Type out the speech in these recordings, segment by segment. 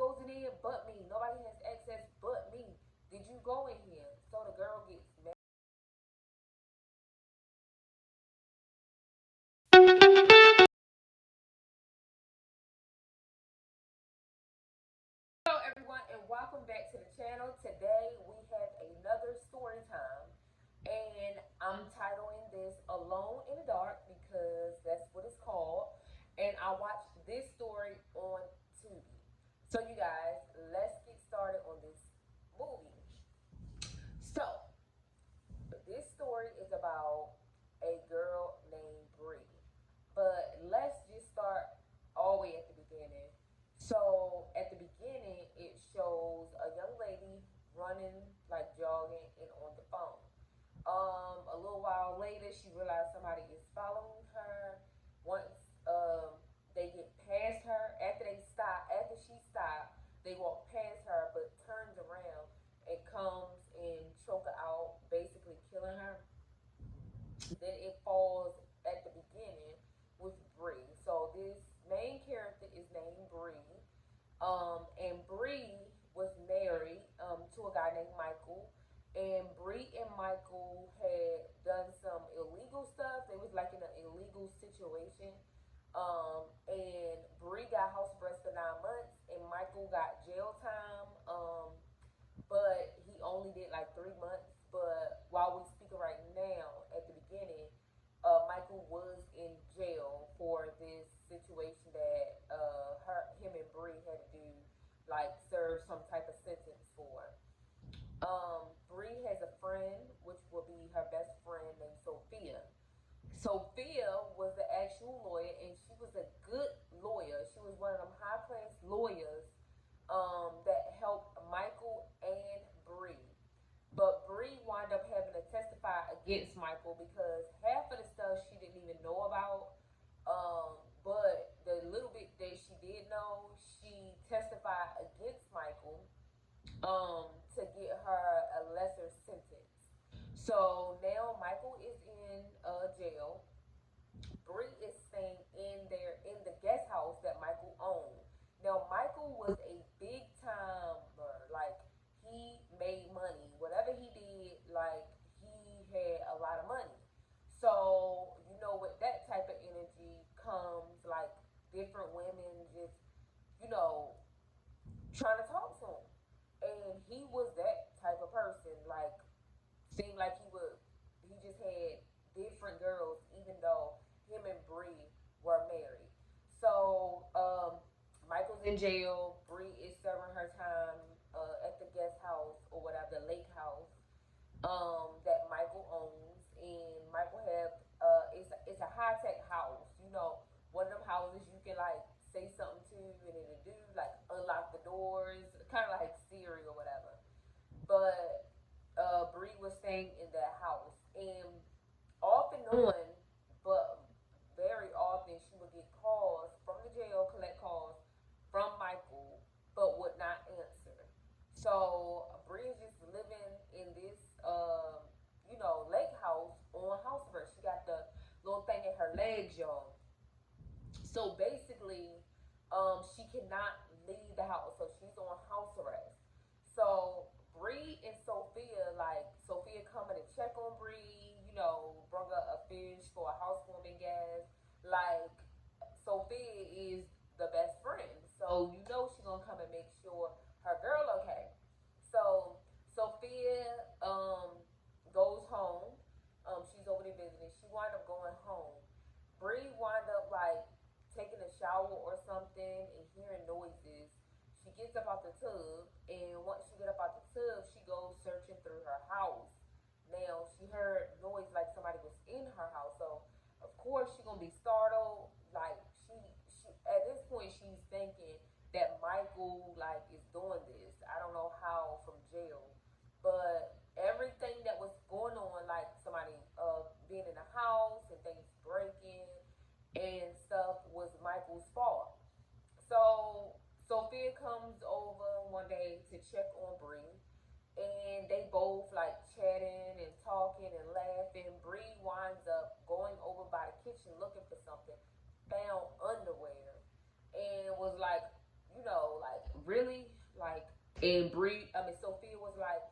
goes in here but me. Nobody has access but me. Did you go in here? So the girl gets mad. Hello everyone and welcome back to the channel. Today we have another story time and I'm titling this Alone in the Dark because that's what it's called. And I watched this story on Tubi. So you guys, let's get started on this movie. So this story is about a girl named Bree. But let's just start all the way at the beginning. So at the beginning, it shows a young lady running, like jogging, and on the phone. A little while later, she realized somebody is following her. Once they get past her, after she stopped, they walk past her, but turns around and comes and choke her out, basically killing her. Then it falls at the beginning with Bree. So this main character is named Bree. And Bree was married to a guy named Michael. And Bree and Michael had done some illegal stuff. They was like in an illegal situation. And Bree got house arrest for 9 months, and Michael got jail time. But he only did like 3 months. But while we speak right now, at the beginning, Michael was in jail for this situation that him and Bree had to do, like serve some type of sentence for. Bree has a friend, which will be her best friend named Sophia. Sophia was the actual lawyer, and she was a good lawyer. She was one of them high class lawyers that helped Michael and Bree. But Bree wound up having to testify against Michael because half of the stuff she didn't even know about. But the little bit that she did know, she testified against Michael to get her a lesser sentence. So now Michael is in jail. Bree is staying in there in the guest house that Michael owned. Now Michael was a big timer, like he made money. Whatever he did, like he had a lot of money. So you know, with that type of energy comes like different women just you know trying to talk to him, and he was that type of person. Like seemed like he just had different girls, even though him and Bree were married. So Michael's in jail. Bree is serving her time at the guest house or whatever, the lake house that Michael owns, and Michael have it's a high tech house. You know, one of them houses you can like say something to and it'll do like unlock the doors, kind of like Siri or whatever. But Bree was staying in that house, and off and on, but very often she would get calls from the jail, collect calls from Michael, but would not answer. So Bree is just living in this, lake house on house arrest. She got the little thing in her legs, y'all. So basically, she cannot leave the house, so she's on house arrest. So Bree and Sophia, like Sophia coming to check on Bree, bring her a fish for a housewarming gas. Like Sophia is the best friend, so you know she's gonna come and make sure her girl okay. So Sophia goes home. She's over there visiting. She wound up going home. Bree wound up like taking a shower or something and hearing noises. She gets up out the tub, and once she get up out the tub, she goes searching through her house. Now she heard noise like somebody was in her house, so of course she gonna be startled. Like she at this point she's thinking that Michael like is doing this. I don't know how from jail, but everything that was going on, like somebody being in the house and things breaking and stuff, was Michael's fault. So Sophia comes over one day to check on Bree, and they both like chatting and talking and laughing. Bree winds up going over by the kitchen looking for something, found underwear, and was like, like really, And Sophia was like,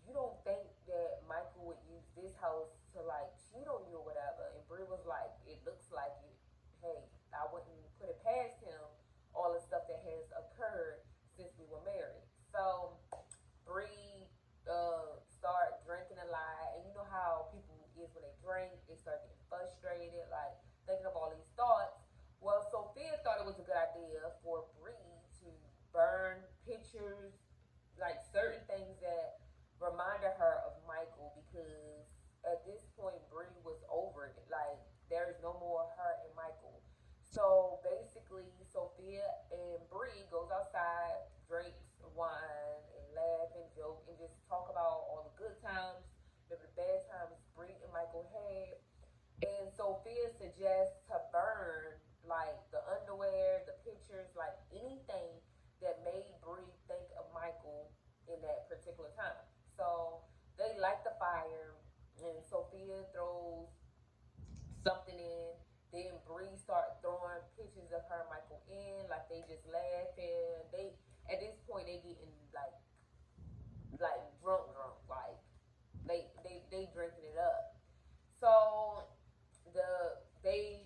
"You don't think that Michael would use this house to like cheat on you or whatever?" And Bree was like, "It looks like it. Hey, I wouldn't put it past him. All the stuff that has occurred since we were married." So Bree start drinking a lot, and you know how people is when they drink, they start getting frustrated, like thinking of all these thoughts. Well, Sophia thought it was a good idea for Bree to burn pictures, like certain things that reminded her of Michael, because at this point Bree was over it. Like there is no more her and Michael. So basically, Sophia and Bree goes outside, drinks wine, and laugh and joke and just talk about all the good times, maybe the bad times Bree and Michael had. And Sophia suggests to burn like the underwear, the pictures, like anything that made Bree think of Michael in that particular time. So they light the fire, and Sophia throws something in. Then Bree start throwing pictures of her and Michael in, like they just laughing. They at this point they getting like drunk, like they drinking it up. So they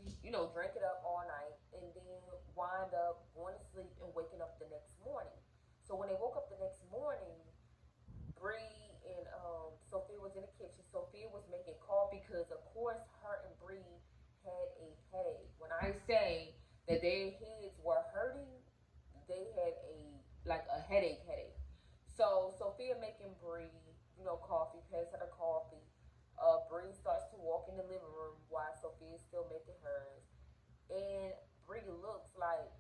drink it up all night and then wind up going to sleep and waking up the next morning. So when they woke up the next morning, Bree and Sophia was in the kitchen. Sophia was making coffee because, of course, her and Bree had a headache. When I say that their heads were hurting, they had a headache. So Sophia making Bree, coffee, pass her the coffee. Bree starts to walk in the living room while Sophia's still making hers, and Bree looks like,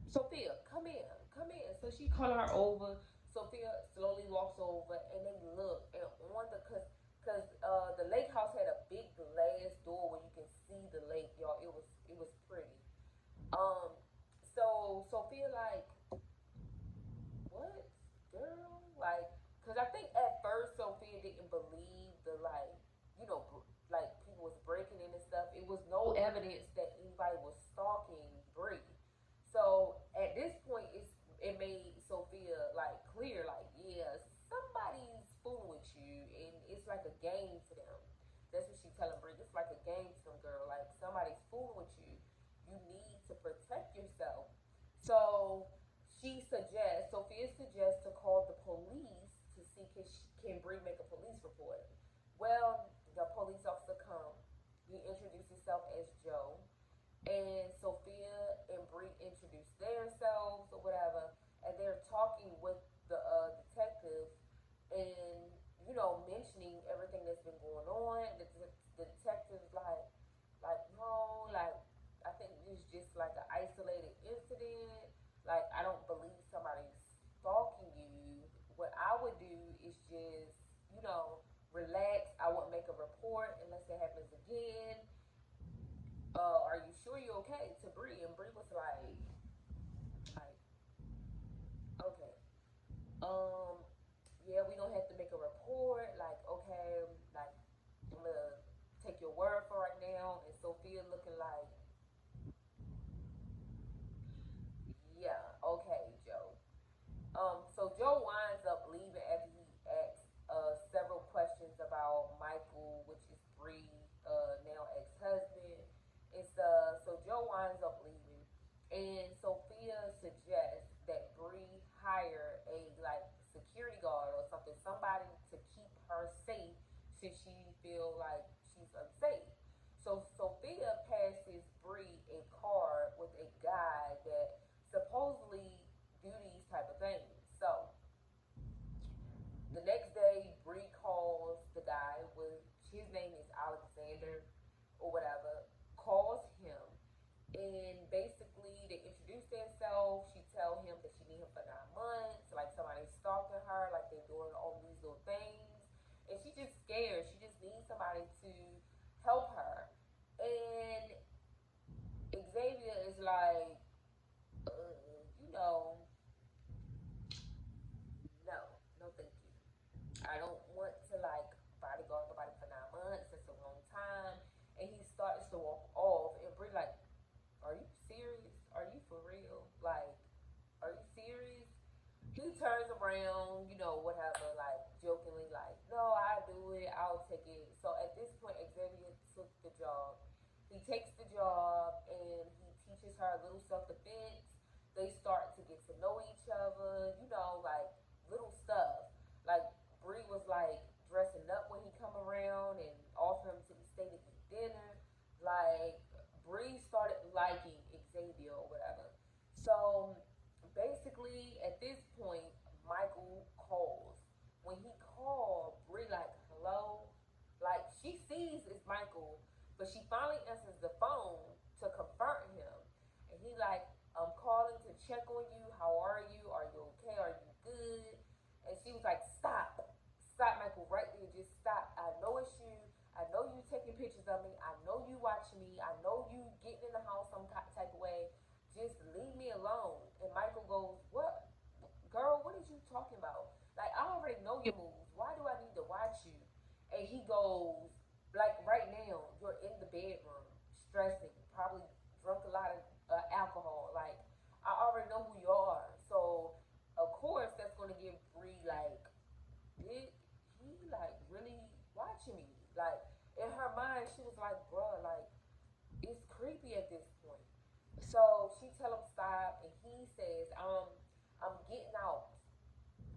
"Sophia, come in, come in." So she called her over. Sophia slowly walks over, and they look, and on the lake house had a big glass door where you can see the lake, y'all. It was pretty. Um, so Sophia like, "What, girl?" Like, cause I think at first Sophia didn't believe the like people was breaking in and stuff. It was no evidence that anybody was stalking Bree. So at this point, it made Sophia like clear, like, yeah, somebody's fooling with you, and it's like a game to them. That's what she's telling Bree. It's like a game to them, girl. Like somebody's fooling with you. You need to protect yourself. So Sophia suggests to call the police to see can Bree make a police report. Well, the police officer comes. He introduced himself as Joe, and Sophia and Bree introduce themselves or whatever, and they're talking with the detective, and mentioning everything that's been going on. The detective's like, no, like I think this is just like an isolated incident. Like I don't believe somebody's stalking you. What I would do is just relax. I wouldn't make a report unless it happens again. Are you sure you're okay? To Bree, and Bree was like, okay, um, yeah, we don't have to make a report. Like, okay, like I'm gonna take your word for right now. And Sophia looking like, yeah, okay, Joe. So Joe winds up leaving after he asks several questions about Michael, which is Bree, now ex-husband. So Joe winds up leaving, and Sophia suggests that Bree hire a like security guard or something, somebody to keep her safe since she feel like she's unsafe. So Sophia passes Bree a card with a guy that supposedly do these type of things. So the next day, Bree calls the guy, with his name is Alexander or whatever, calls him, and basically they introduce themselves. She tell him that she need him for 9 months, like somebody's stalking her, like they're doing all these little things, and she just scared. She just needs somebody to help her, and Xavier is like, you know, no, no, thank you. I don't want to like bodyguard nobody for 9 months. It's a long time. And he starts to walk off, and Brie like, "Are you serious? Are you for real? Like, are you serious?" He turns around, whatever, like jokingly, like, no, I do it, I'll take it. So at this point, Xavier took the job. He takes the job and he teaches her a little self defense. They start to get to know each other, like little stuff. Like Bree was like dressing up when he come around and offer him to stay to eat dinner. Like Bree started liking Xavier or whatever. So basically, at this point, Michael calls. When he called, Brie like, hello? Like, she sees it's Michael, but she finally answers the phone to confront him. And he like, I'm calling to check on you. How are you? Are you okay? Are you good? And she was like, stop. Stop, Michael, right there. Just stop. I know it's you. I know you taking pictures of me. I know you watching me. I know you getting in the house some type of way. Just leave me alone. And Michael goes, what? Girl, what is you talking about? Like, I already know your moves. Why do I need to watch you? And he goes, like, right now, you're in the bedroom, stressing, probably drunk a lot of alcohol. Like, I already know who you are. So, of course, that's going to give Bree, like, did he, like, really watching me? Like, in her mind, she was like, bruh, like, it's creepy at this point. So she tell him stop, and he says, I'm getting out.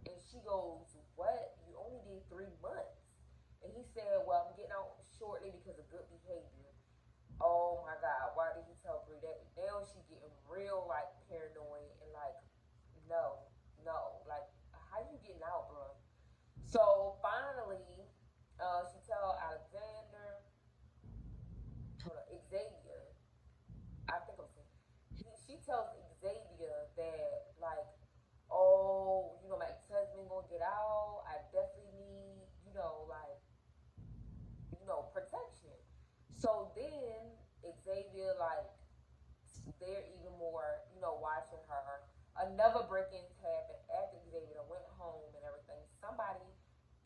And she goes, what? You only did 3 months. And he said, well, I'm getting out shortly because of good behavior. Oh my God, why did he tell Brie that? Now she getting real like paranoid and like, no, no, like how you getting out, bro? So finally, she tell Alexander, hold on, Xavier, I think I'm saying, she tells Xavier that like, oh, my ex-husband gonna get out. I definitely need, like, protection. So then Xavier like they're even more, watching her. Another break-in happened after Xavier went home and everything. Somebody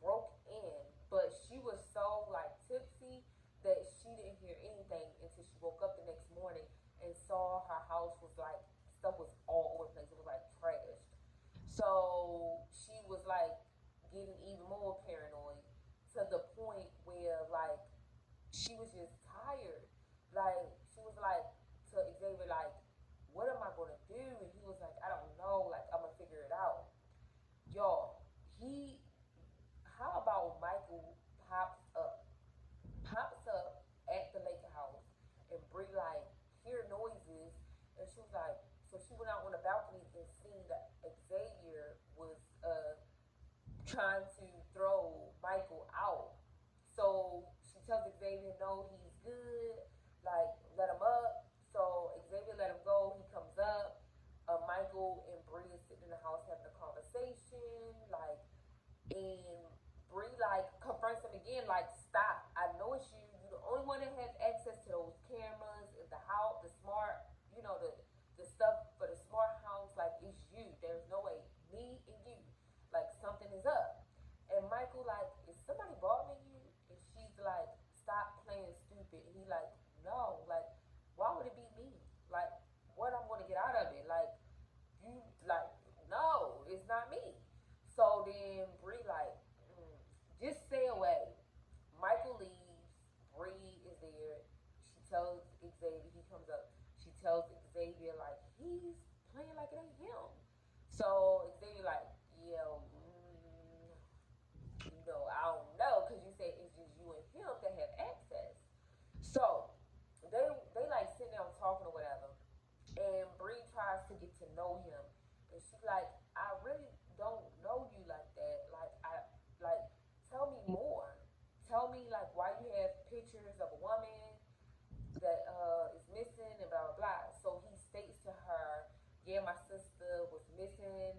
broke in, but she was so like tipsy that she didn't hear anything until she woke up the next morning and saw her house was like stuff was all over the place. It was like trashed. So she was like getting even more paranoid to the point where like she was just tired. Like she was like to Xavier, like, what am I gonna do? And he was like, I don't know, like I'm gonna figure it out. Y'all, he how about Michael pops up at the lake house and Brie like hear noises and she was like so she went out on the balcony and seen that Xavier was trying to throw Michael out. So she tells Xavier, no, he's good. Like, let him up. So Xavier let him go. He comes up. Michael and Bree is sitting in the house having a conversation. Like, and Bree like confronts him again. Like, stop. I know it's you. You're the only one that has access to those cameras in the house, the smart, the stuff for the smart house. Like, it's you. There's no way. Me and you, like something is up. And Michael like, is somebody bothering you? And she's like, stop playing stupid. And he like, no, like, why would it be me? Like, what I'm gonna get out of it? Like, you like, no, it's not me. So then Bree like, just stay away. Michael leaves. Bree is there. She tells Xavier. He comes up. She tells Xavier like he's playing like it ain't him. So Xavier like, yeah, I don't know because you said it's just you and him that have access. So they like sitting down talking or whatever, and Bree tries to get to know him, and she's like, I really don't know you like that. Like like tell me more. Tell me like why you have pictures of a woman that is missing and blah blah blah. So he states to her, yeah, my sister was missing,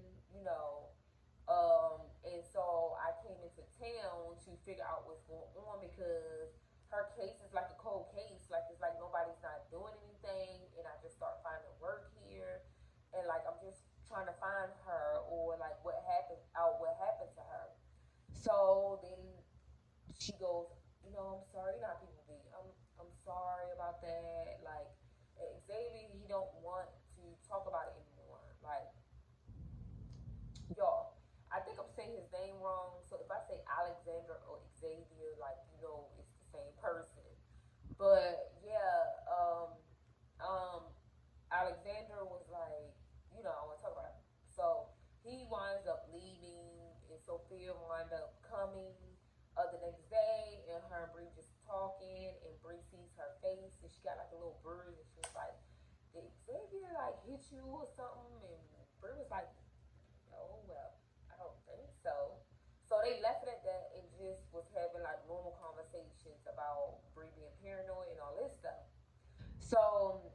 and so I came into town to figure out what's going on because her case is like a cold case. Like it's like nobody's not doing anything, and I just start finding work here, and like I'm just trying to find her or like what happened to her. So then she goes, I'm sorry, not people be. I'm sorry about that. Like Xavier, he don't want to talk about it anymore. Like, y'all, say his name wrong. So if I say Alexander or Xavier, like it's the same person. But yeah, um, Alexander was like, I want to talk about it. So he winds up leaving, and Sophia wind up coming the next day, and her and Bree just talking, and Bree sees her face, and she got like a little bruise, and she was like, "Did Xavier like hit you or something?" And Bree was like, "Oh well, I don't think so." So they left it at that and just was having like normal conversations about Bree being paranoid and all this stuff. So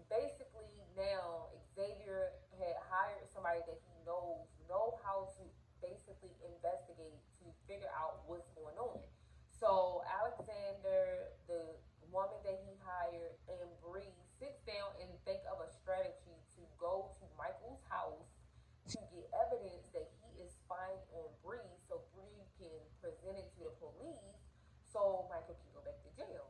basically now Xavier had hired somebody that he know how to basically investigate to figure out what's going on. So Alexander, the woman that he hired, and Bree sits down and think of a strategy to go to Michael's house to get evidence that he is spying on Bree, so Bree can present it to the police, so Michael can go back to jail.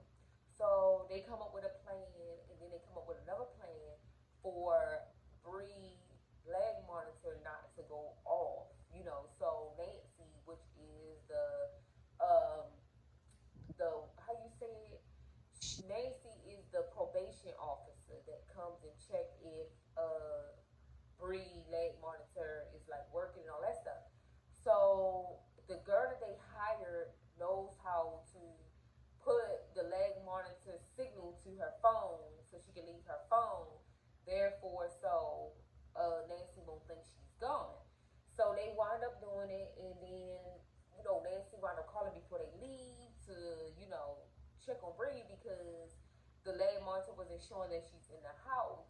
So they come up with a plan, and then they come up with another plan for Bree leg monitor not to go off. So Nancy, which is um the how you say it, Nancy is the probation officer that comes and check if Bree leg monitor is like working and all that stuff. So the girl that they hired knows how to put the leg monitor signal to her phone so she can leave her phone. Therefore, so Nancy won't think she's gone. So they wind up doing it, and then Nancy wind up calling before they leave to check on Bree because the leg monitor wasn't showing that she's in the house.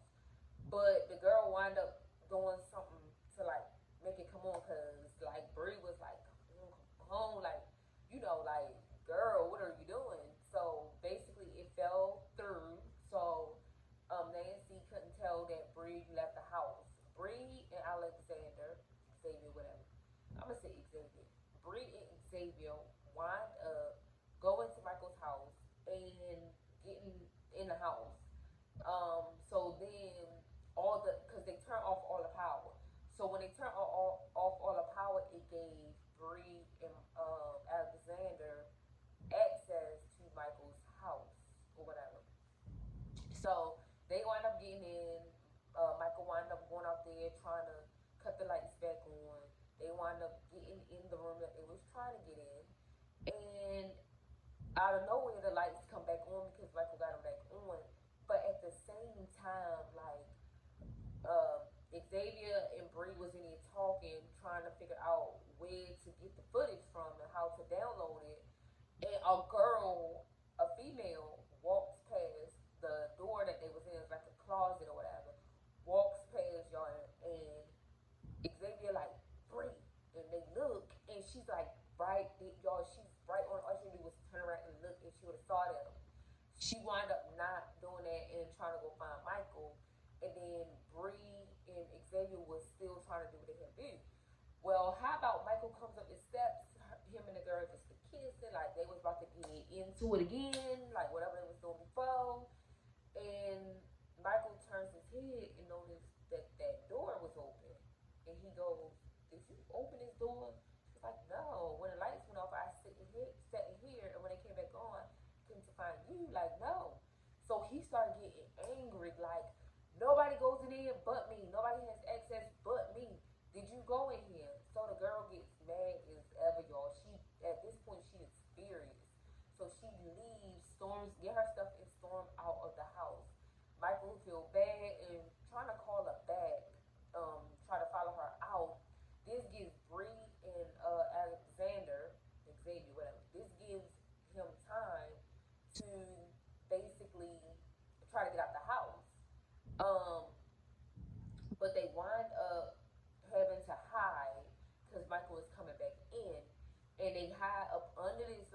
But the girl wind up doing something to like make it come on, cause like Bree was like, come on, like like girl, what are you doing? So basically, it fell through. So Nancy couldn't tell that Bree left the house. Bree and Alexander, Xavier, whatever. I'm gonna say Xavier. Bree and Xavier wind up going to Michael's house and getting in the house. So then because they turn off all the power. So when they turn off all the power, it gave Bree and Alexander access to Michael's house or whatever. So they wind up getting in. Michael wind up going out there trying to cut the lights back on. They wind up getting in the room that they was trying to get in, and out of nowhere the lights come back on because Michael got them back on. But at the same time, like Xavier and Bree was in here talking, trying to figure out where to get the footage from and how to download it. And a girl, a female, walks past the door that they was in, it's like a closet or whatever. Walks past y'all, and Xavier like Bree, and they look, and she's like y'all. She's right on. All she did was turn around and look, and she would have saw them. She wound up not doing that and trying to go find Michael. And then Bree and Xavier was still trying to do what they had to do. Well, how about Michael comes up the steps, him and the girl just a kissing, like they was about to get into it again, like whatever they was doing before. And Michael turns his head and notices that that door was open. And he goes, "Did you open this door?" She's like, "No. When the lights went off, I sat in here, and when they came back on, came to find you." Like, no. So he started getting angry, like, nobody goes in here but me. Nobody has access but me. Did you go in here? So the girl gets mad as ever, y'all. She at this point she is furious. So she leaves, storms, get her stuff and storm out of the house. Michael feel bad and trying to call her back, try to follow her out. This gives Bree and Alexander, Xavier, whatever. This gives him time to basically try to get out the house. Um, but they wind up having to hide because Michael is coming back in, and they hide up under this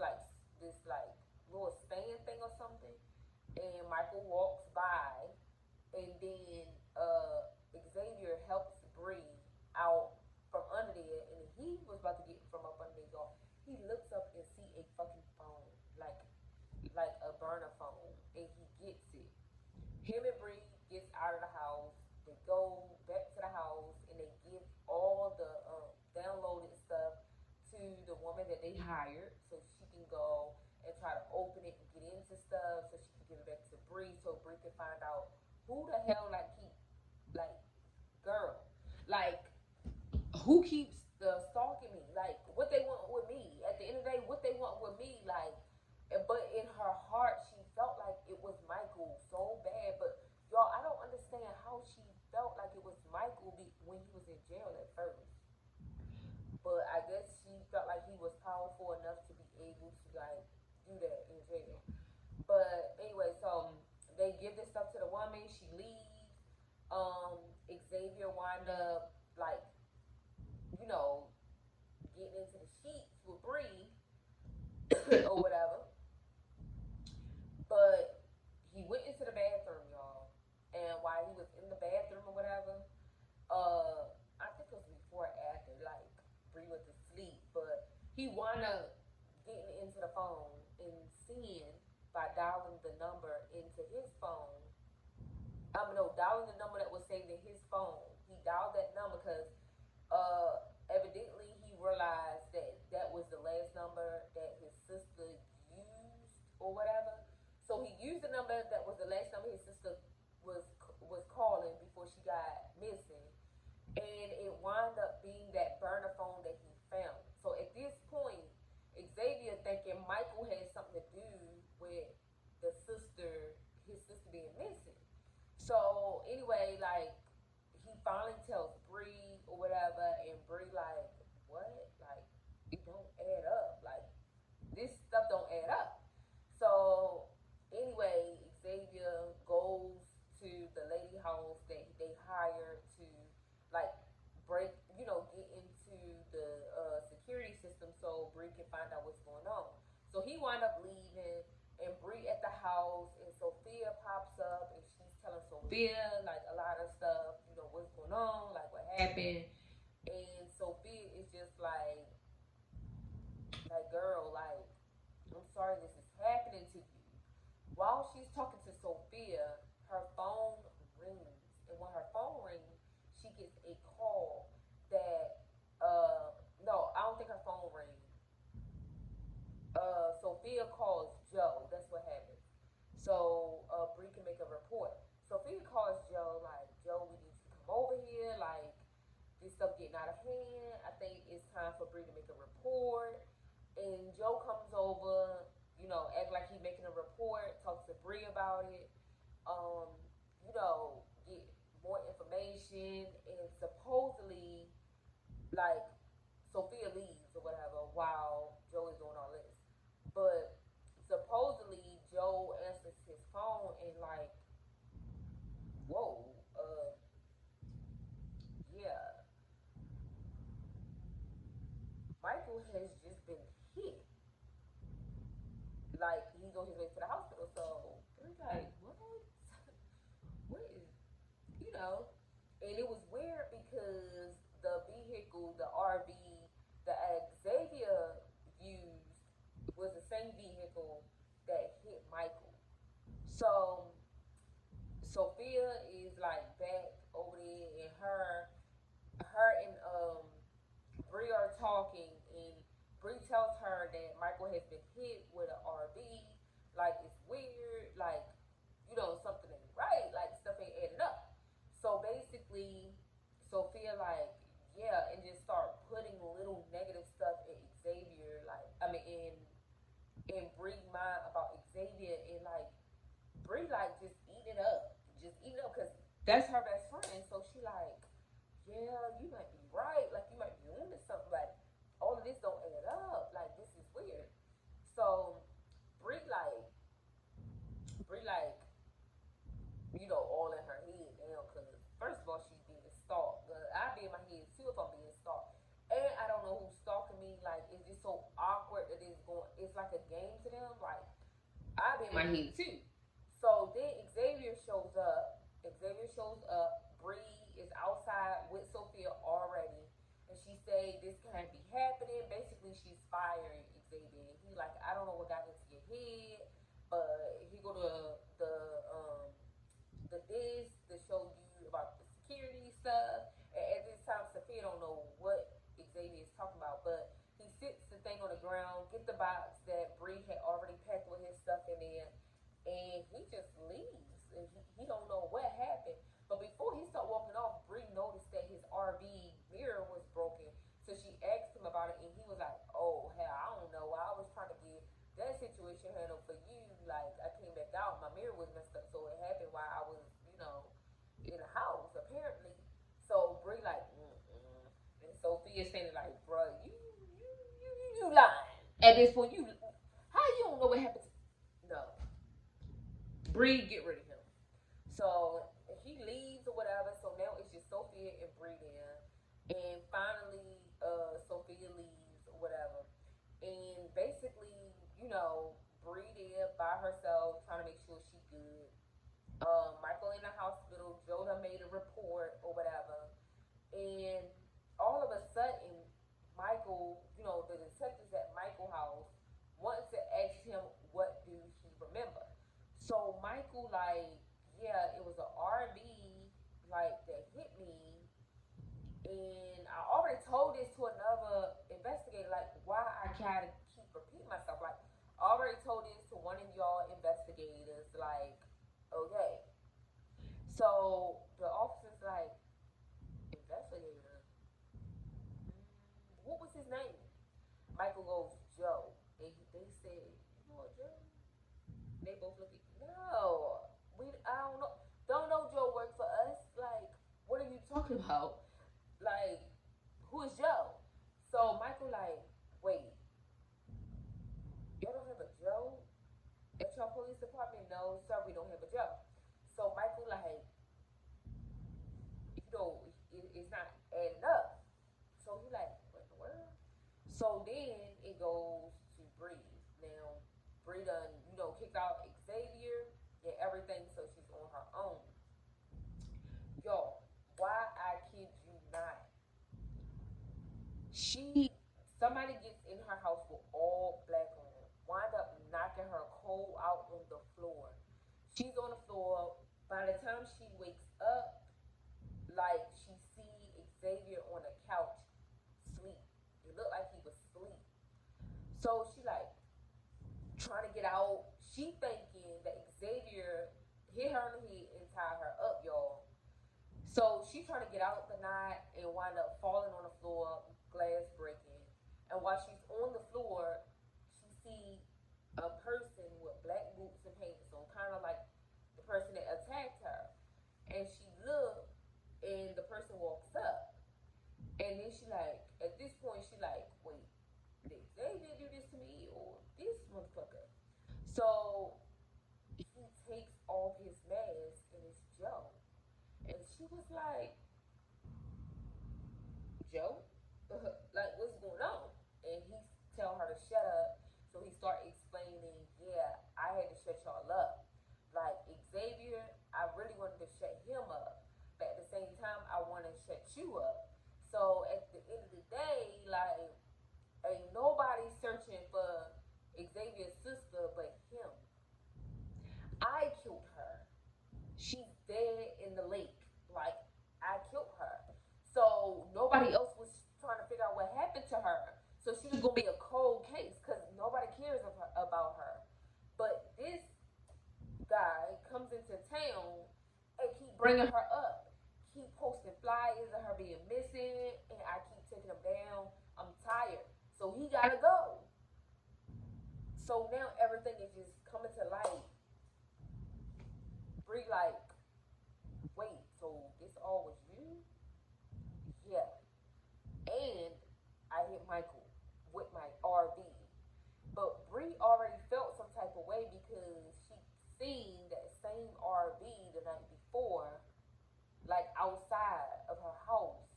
little stand thing or something. And Michael walks by, and then Xavier helps Bree out from under there, and he was about to get from up under there. He looks up and see a fucking phone, like a burner phone, and he gets it. Him and Bree gets out of the house. They go back to the house and they give all the downloaded stuff hired so she can go and try to open it and get into stuff so she can give it back to Bree so Bree can find out who the hell like keep like girl like who keeps the stalking me like what they want with me at the end of the day what they want with me like but in her heart she felt like it was Michael so bad but y'all I don't understand how she felt like it was Michael when he was in jail at first but I guess she felt like he was powerful enough to be able to like do that in jail. But anyway, so they give this stuff to the woman. She leaves. Xavier wind up like you know getting into the sheets with Bree or whatever. But he went into the bathroom, y'all. And while he was in the bathroom or whatever, I think it was before or after, like Bree was asleep, but he wound up getting into the phone and seeing by dialing the number into his phone. I mean, no, dialing the number that was saved in his phone. He dialed that number because evidently he realized that that was the last number that his sister used or whatever. So he used the number that was the last number his sister was was calling before she got missing, and it wound up being that burner phone that he found. So at this point, Xavier thinking Michael had something to do with the sister, his sister being missing. So anyway, like he finally tells Bree or whatever, and Bree like, what? Like it don't add up. Like this stuff don't add up. So anyway, Xavier goes to the lady house that they hired to like break, get into the security system so Bree can find out what's going on. So he wound up leaving, and Bree at the house, and Sophia pops up, and she's telling Sophia like a lot of stuff, what's going on, like what happened, and Sophia is just like girl, like I'm sorry this is happening to you. While she's talking to Sophia, her phone rings, and when her phone rings, she gets a call that no, I don't think her phone rings. Sophia calls Joe. That's what happens. So Bree can make a report. Sophia calls Joe like, Joe, we need you to come over here. Like this stuff getting out of hand. I think it's time for Bree to make a report. And Joe comes over, act like he's making a report, talks to Bree about it, um, get more information, and supposedly, like, Sophia leaves or whatever while Joe is doing all this. But supposedly, Joe answers his phone and, like, whoa, yeah, Michael has just been hit. Like, he's on his way to the hospital. So, we're like, what? What is, you know? And it was weird because the vehicle, the RV that Xavier used was the same vehicle that hit Michael. So Sophia is like back over there, and her and Bree are talking, and Bree tells her that Michael has been hit with an RV. Like it's weird, like something ain't right, like stuff ain't adding up. So basically, Sophia like yeah, and just start putting little negative stuff in Xavier, like I mean in Bree mind about Xavier, and like Bree like just eat it up, cause that's her best friend. So she like, yeah, you might be right, like you might be into something, like all of this don't add up, like this is weird. So Bree like Bree like all in her head now, cause first of all she's being stalked. I'd be in my head too if I'm being stalked. And I don't know who's stalking me. Like it's just so awkward that it's like a game to them. Like I'd be in my head too. So then Xavier shows up. Bree is outside with Sophia already, and she say this can't be happening. Basically, she's firing Xavier. He like, I don't know what got into your head, but he go to the this to show you about the security stuff. And at this time, Sophia don't know what Xavier is talking about, but he sits the thing on the ground around, get the box that Bree had already packed with his stuff in there, and he just leaves. And he don't know what happened. But before he started walking off, Bree noticed that his RV mirror was broken. So she asked him about it, and he was like, "Oh hell, I don't know. I was trying to get that situation handled for you. Like I came back out, my mirror was messed up, so it happened while I was, in the house apparently." So Bree like, mm-mm. And Sophia standing like, "Bruh, you lying at this point. How you don't know what happened?" No, Bree, get rid of him. So he leaves or whatever. So now it's just Sophia and Bree there. And finally, Sophia leaves or whatever. And basically, Bree there by herself, trying to make sure she good. Michael in the hospital. Joda made a report or whatever. And all of a sudden, Michael, the detectives at Michael House wanted to ask him what do he remember. So Michael like, yeah, it was an RV like that hit me, and I already told this to another investigator. Like, why I gotta keep repeating myself? Like, I already told this to one of y'all investigators. Like, okay. So the officer's like, investigator, what was his name? Michael goes, Joe. And they said, you know what, Joe? They both look at, no, I don't know. Don't know Joe worked for us. Like, what are you talking about? Like, who is Joe? So Michael like, wait, y'all don't have a Joe at your police department? No, sir, we don't have a Joe. So Michael like, it's not adding up. So he like, what in the world? So then it goes to Bree. Now, Bree done, kicked out Xavier and everything, so she's on her own. Yo, why I kid you not? Somebody gets in her house with all black on, wind up knocking her cold out on the floor. She's on the floor. By the time she wakes up, like she see Xavier on a couch, sleep. It looked like he was asleep. So she like trying to get out. She thinking that Xavier hit her in the head and tied her up, y'all. So she trying to get out the knot and wind up falling on the floor, glass breaking. And while she's on the floor, she see a person with black boots and pants on, kind of like the person that attacked her. And she looked, and the person walks up. And then she like, at this point, she like, wait, did Xavier do this to me or this motherfucker? So he takes off his mask and it's Joe. And she was like, Joe? Like, what's going on? And he tell her to shut up. So he start explaining, yeah, I had to shut y'all up. Like, Xavier, I really wanted to shut him up. But at the same time, I want to shut you up. So at the end of the day, like, ain't nobody searching for Xavier's sister but him. I killed her. She's dead in the lake. Like, I killed her. So nobody else was trying to figure out what happened to her. So she was gonna be a cold case because nobody cares about her. But this guy comes into town and keep bringing her up, keep posting flyers of her being missing, and I keep taking them down. I'm tired, so he gotta go. So now everything is just coming to light. Bree like, wait, so this all was you? Yeah. And I hit Michael with my RV. But Bree already felt some type of way because she seen that same RV the night before, like outside of her house.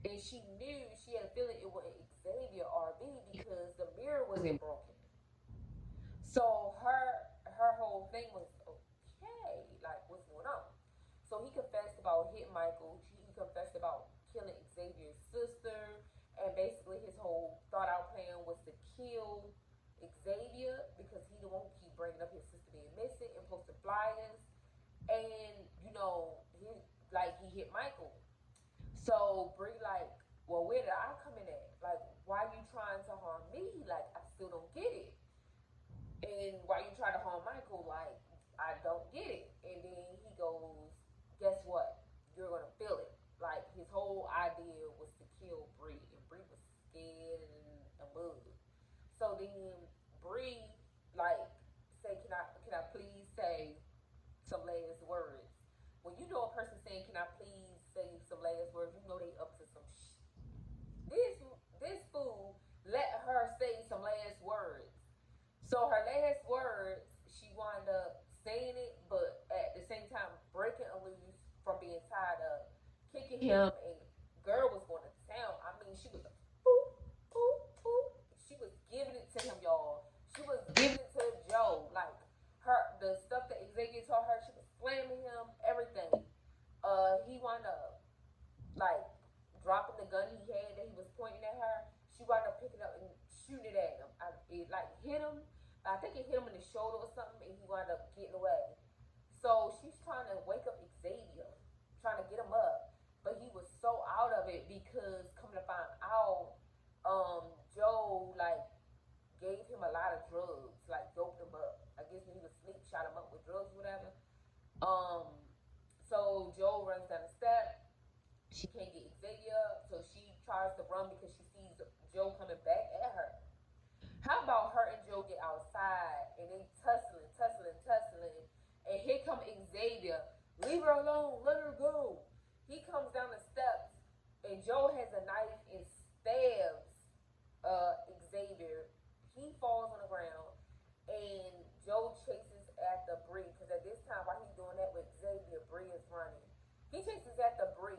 And she knew, she had a feeling it wasn't Xavier RV because the mirror wasn't broken. So her whole thing was, okay, like what's going on? So he confessed about hitting Michael. He confessed about killing Xavier's sister, and basically his whole thought out plan was to kill Xavier because he the one who keep bringing up his sister being missing and posting flyers, and he hit Michael. So Bree like, well, where did I come in at? Like, why you trying to harm me? Like, I still don't get it. And why you try to harm Michael? Like, I don't get it. And then he goes, guess what? You're gonna feel it. Like, his whole idea was to kill Bree, and Bree was scared and a mug. So then Bree, like, say, can I please say some last words? When you know a person saying, can I please say some last words, you know they up to some this this fool let her say some last words. So her last words, she wound up saying it, but at the same time breaking a loose from being tied up, kicking him, and girl was going to town. I mean, she was a boop, boop, boop. She was giving it to him, y'all. She was giving it to Joe. Like her, the stuff that Xavier taught her, she was slamming him, everything. He wound up like dropping the gun he had that he was pointing at her. She wound up picking up and shooting it at him. It like hit him. I think it hit him in the shoulder or something, and he wound up getting away. So she's trying to wake up Xavier, trying to get him up, but he was so out of it because coming to find out, Joe like gave him a lot of drugs, like doped him up. I guess when he was asleep, shot him up with drugs, or whatever. Um, so Joe runs down the step. She can't get Xavier up, so she tries to run because she sees Joe coming back at her. How about her and Joe get outside and they tussling, tussling, tussling, and here come Xavier. Leave her alone, let her go. He comes down the steps and Joe has a knife and stabs Xavier. He falls on the ground and Joe chases after Bree because at this time while he's doing that with Xavier, Bree is running. He chases after Bree.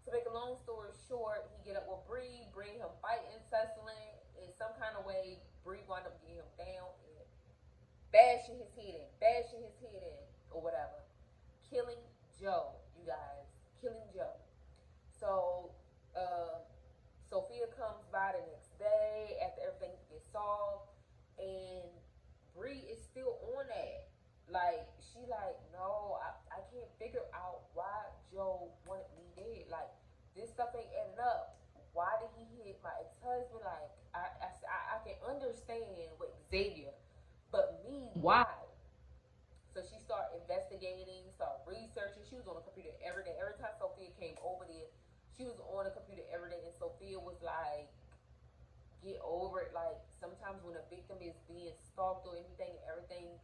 To make a long story short, he get up with Bree, bring him fighting, tussling in some kind of way. Bree wound up getting him down and bashing his head in, or whatever. Killing Joe, you guys. Killing Joe. So, uh, Sophia comes by the next day after everything gets solved, and Bree is still on that. Like, she like, no, I can't figure out why Joe wanted me dead. Like, this stuff ain't adding up. Why did he hit my ex-husband? Like, I can understand with Xavier, but me, why? So she started investigating, started researching. She was on the computer every day. Every time Sophia came over there, she was on the computer every day. And Sophia was like, get over it. Like, sometimes when a victim is being stalked or anything, everything,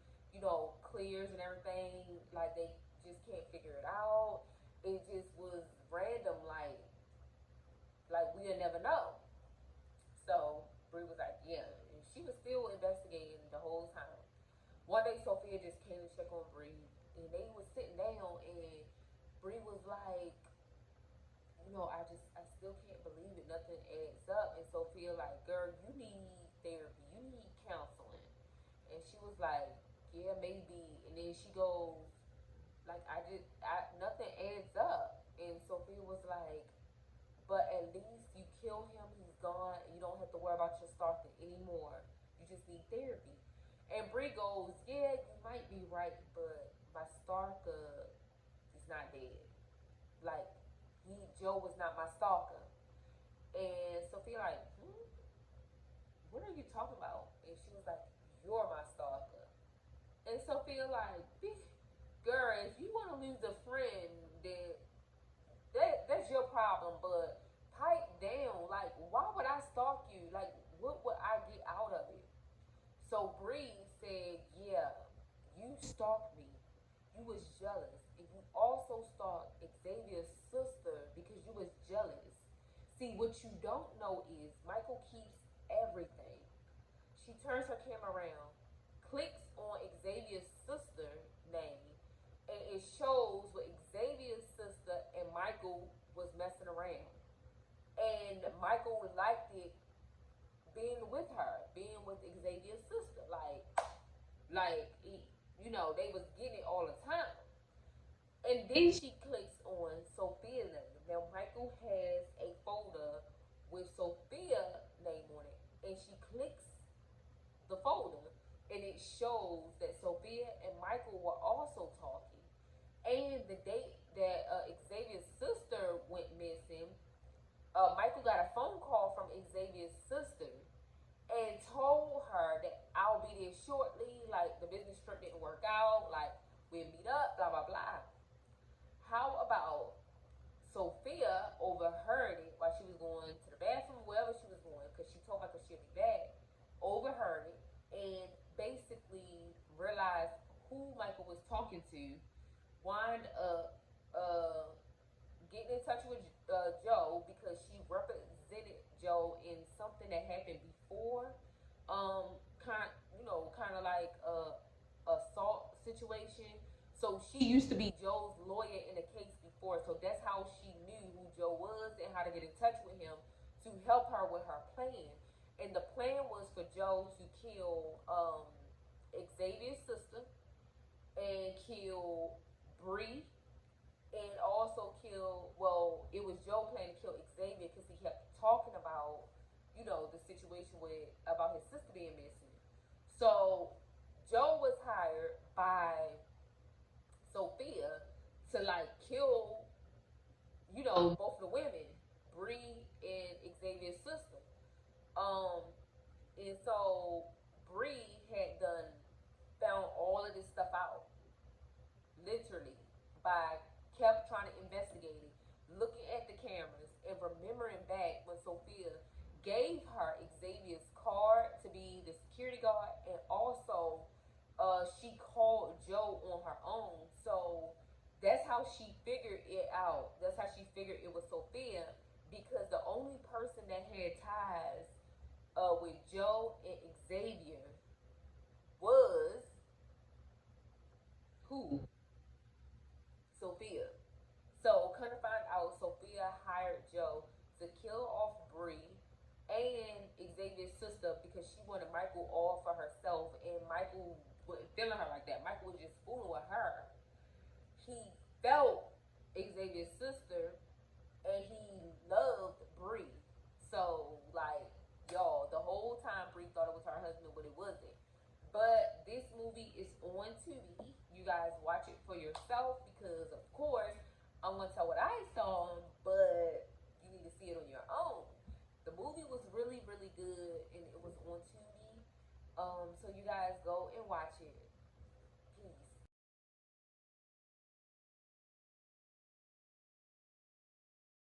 clears and everything, like, they just can't figure it out. It just was random, like we'll never know. So Bree was like, yeah. And she was still investigating the whole time. One day Sophia just came to check on Bree, and they was sitting down, and Bree was like, I still can't believe it. Nothing adds up. And Sophia like, girl, you need therapy. You need counseling. And she was like, yeah, maybe. And then she goes, like, nothing adds up. And Sophia was like, but at least you kill him. He's gone. You don't have to worry about your stalking anymore. You just need therapy. And Bree goes, yeah, you might be right, but my stalker is not dead. Like, Joe was not my stalker. And Sophia like, what are you talking about? And she was like, you're my stalker. And Sophia like, girl, if you want to lose a friend, then that's your problem. But pipe down. Like, why would I stalk you? Like, what would I get out of it? So Bree said, yeah, you stalked me. You was jealous. And you also stalked Xavier's sister because you was jealous. See, what you don't know is Michael keeps everything. She turns her camera around, clicks on Xavier's sister name, and it shows what Xavier's sister and Michael was messing around. And Michael liked it being with her, being with Xavier's sister. They was getting it all the time. And then she clicks on Sophia's name. Now Michael has a folder with Sophia's name on it, and she clicks the folder, and it shows that Sophia and Michael were also talking. And the date that Xavier's sister went missing, Michael got a phone call from Xavier Sophia overheard it while she was going to the bathroom, wherever she was going, because she told Michael she'll be back. Overheard it and basically realized who Michael was talking to. Wind up getting in touch with Joe because she represented Joe in something that happened before. Kind of like a assault situation. So she used to be Joe's lawyer in the case before. So that's how she knew who Joe was and how to get in touch with him to help her with her plan. And the plan was for Joe to kill Xavier's sister and kill Bree and also kill. Well, it was Joe planning to kill Xavier because he kept talking about, the situation with about his sister being missing. So Joe was hired by Sophia to like kill, both of the women, Bree and Xavier's sister. Um, and so Bree had done found all of this stuff out literally by kept trying to investigate it, looking at the cameras and remembering back when Sophia gave her Xavier's card to be the security guard, and also she called Joe on her own. So that's how she figured it out. That's how she figured it was Sophia because the only person that had ties with Joe and Xavier was who? Sophia. So, kind of find out Sophia hired Joe to kill off Bree and Xavier's sister because she wanted Michael all for herself, and Michael wasn't feeling her like that. Michael was just fooling with her. He felt Xavier's sister, and he loved Bree. So, like, y'all, the whole time Bree thought it was her husband, but it wasn't. But this movie is on Tubi. You guys watch it for yourself because, of course, I'm gonna tell what I saw, but you need to see it on your own. The movie was really, really good, and it was on Tubi. So you guys go and watch it.